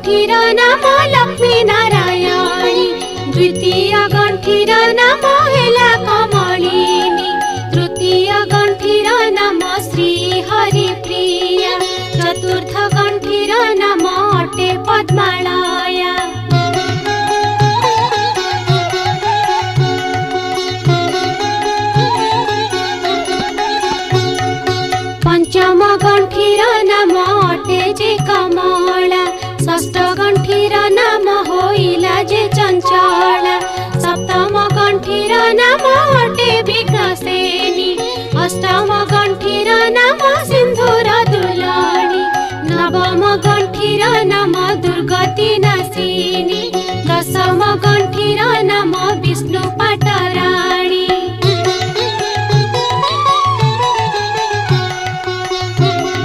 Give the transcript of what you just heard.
गंठीर नाम लक्ष्मी नारायणी द्वितीय गंठीर नाम हेला कमलिनी तृतीय गंठीर नाम श्री हरिप्रिया चतुर्थ गंठीर नाम अटे पद्मालया पंचम गंठीर नाम अटे जे कमला षष्ठ गंठीर नाम होइला जे चंचला सप्तम गंठीर नाम अटे विघ्नसेनी अष्टम गंठीर नाम सिंधुर दुलाणी नवम गंठीर नाम दुर्गति नाशिनी दशम गंठीर नाम विष्णु पाटरा